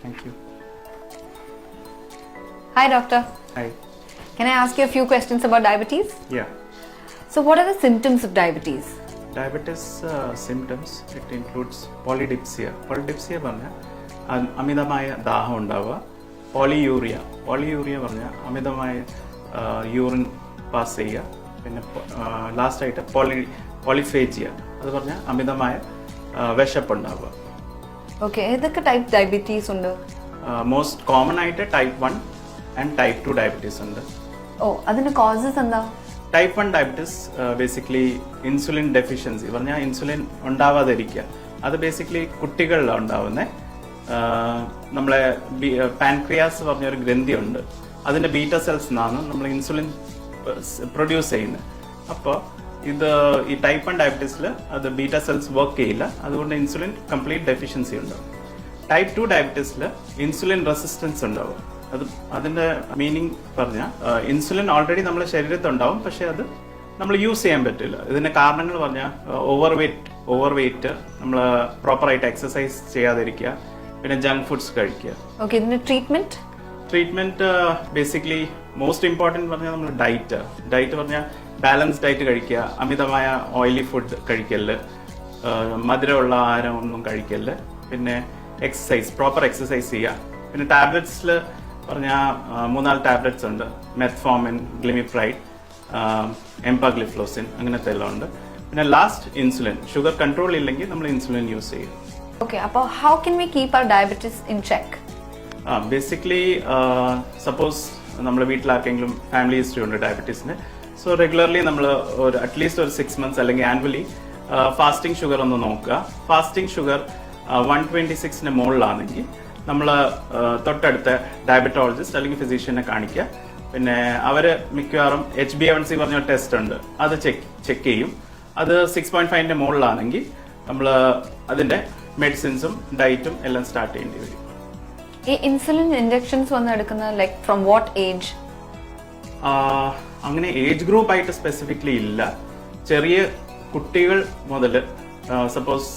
Thank you. Hi, doctor. Hi. Can I ask you a few questions about diabetes? Yeah. So, what are the symptoms of diabetes? Diabetes symptoms, it includes polydipsia. Polydipsia പറഞ്ഞാൽ അമിതമായ ദാഹം ഉണ്ടാവുക. Polyurea പറഞ്ഞാൽ അമിതമായ urine pass ചെയ്യുക. പിന്നെ ലാസ്റ്റായിട്ട് പോളിഫേജിയ, അത് പറഞ്ഞാൽ അമിതമായ വിശപ്പുണ്ടാവുക. ഓക്കെ, ഏതൊക്കെ ടൈപ്പ് ഡയബറ്റീസ് ഉണ്ട്? മോസ്റ്റ് കോമൺ ആയിട്ട് ടൈപ്പ് 1 ആൻഡ് ടൈപ്പ് 2 ഡയബറ്റീസ് ഉണ്ട്. ഓ, അതിന്റെ കോസസ് എന്താ? Type 1 diabetes basically insulin deficiency പറഞ്ഞാൽ ഇൻസുലിൻ ഉണ്ടാവാതിരിക്കുക. അത് ബേസിക്കലി കുട്ടികളിലാണ് ഉണ്ടാവുന്നത്. നമ്മളെ പാൻക്രിയാസ് പറഞ്ഞൊരു ഗ്രന്ഥിയുണ്ട്, അതിൻ്റെ ബീറ്റ സെൽസ് നിന്നാണ് നമ്മൾ ഇൻസുലിൻ പ്രൊഡ്യൂസ് ചെയ്യുന്നത്. അപ്പോൾ ഈ ടൈപ്പ് 1 ഡയബറ്റീസിൽ അത് ബീറ്റ സെൽസ് വർക്ക് ചെയ്യില്ല, അതുകൊണ്ട് ഇൻസുലിൻ കംപ്ലീറ്റ് ഡെഫിഷ്യൻസി ഉണ്ടാവും. ടൈപ്പ് 2 ഡയബറ്റീസിൽ ഇൻസുലിൻ റെസിസ്റ്റൻസ് ഉണ്ടാവും. അതിൻ്റെ മീനിങ് പറഞ്ഞാൽ ഇൻസുലിൻ ഓൾറെഡി നമ്മുടെ ശരീരത്തുണ്ടാവും, പക്ഷെ അത് നമ്മൾ യൂസ് ചെയ്യാൻ പറ്റില്ല. ഇതിൻ്റെ കാരണങ്ങൾ പറഞ്ഞാൽ ഓവർ വെയിറ്റ്, നമ്മൾ പ്രോപ്പറായിട്ട് എക്സസൈസ് ചെയ്യാതിരിക്കുക, പിന്നെ ജങ്ക് ഫുഡ്സ് കഴിക്കുക. ഓക്കെ, ഇതിന്റെ ട്രീറ്റ്മെന്റ് ബേസിക്കലി മോസ്റ്റ് ഇമ്പോർട്ടൻറ്റ് പറഞ്ഞാൽ നമ്മൾ ഡയറ്റ് പറഞ്ഞാൽ ബാലൻസ് ഡയറ്റ് കഴിക്കുക, അമിതമായ ഓയിലി ഫുഡ് കഴിക്കല്, മധുരമുള്ള ആഹാരം ഒന്നും കഴിക്കല്, പിന്നെ പ്രോപ്പർ എക്സസൈസ് ചെയ്യുക. പിന്നെ ടാബ്ലറ്റ്സിൽ പറഞ്ഞാൽ 3-4 ടാബ്ലറ്റ്സ് ഉണ്ട്. മെത്ഫോമിൻ, ഗ്ലിമിപ്രൈഡ്, എംപാഗ്ലിഫ്ലോസിൻ, അങ്ങനത്തെ എല്ലാം ഉണ്ട്. പിന്നെ ലാസ്റ്റ് ഇൻസുലിൻ. ഷുഗർ കൺട്രോൾ ഇല്ലെങ്കിൽ നമ്മൾ ഇൻസുലിൻ യൂസ് ചെയ്യും. ഓക്കെ, അപ്പോൾ how can we keep our diabetes in check? Basically suppose നമ്മുടെ വീട്ടിലാർക്കെങ്കിലും ഫാമിലി ഹിസ്റ്ററി ഉണ്ട് ഡയബറ്റീസിന്, സോ റെഗുലർലി നമ്മൾ അറ്റ്ലീസ്റ്റ് ഒരു 6 months അല്ലെങ്കിൽ ആനുവലി ഫാസ്റ്റിംഗ് ഷുഗർ ഒന്ന് നോക്കുക. ഫാസ്റ്റിംഗ് ഷുഗർ 126-ന് മുകളിലാണെങ്കിൽ നമ്മൾ തൊട്ടടുത്ത ഡയബറ്റോളജിസ്റ്റ് അല്ലെങ്കിൽ ഫിസിഷ്യനെ കാണിക്കുക. പിന്നെ അവർ മിക്കവാറും HbA1c പറഞ്ഞ ടെസ്റ്റ് ഉണ്ട്, അത് ചെക്ക് ചെയ്യും. അത് 6.5-ന്റെ മുകളിലാണെങ്കിൽ നമ്മൾ അതിന്റെ മെഡിസിൻസും ഡയറ്റും എല്ലാം സ്റ്റാർട്ട് ചെയ്യേണ്ടി വരും. ഈ ഇൻസുലിൻ ഇൻജെക്ഷൻസ് വന്ന് എടുക്കുന്നത് ലൈക്ക് ഫ്രം വാട്ട് ഏജ്? അങ്ങനെ ഏജ് ഗ്രൂപ്പ് ആയിട്ട് സ്പെസിഫിക്കലി ഇല്ല. ചെറിയ കുട്ടികൾ മുതൽ സപ്പോസ്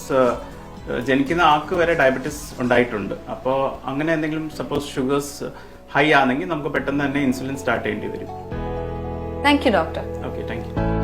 ജനിക്കുന്ന ആൾക്ക് വരെ ഡയബറ്റീസ് ഉണ്ടായിട്ടുണ്ട്. അപ്പോൾ അങ്ങനെ എന്തെങ്കിലും സപ്പോസ് ഷുഗേഴ്സ് ഹൈ ആണെങ്കിൽ നമുക്ക് പെട്ടെന്ന് തന്നെ ഇൻസുലിൻ സ്റ്റാർട്ട് ചെയ്യേണ്ടി വരും. Thank you doctor. Okay, thank you.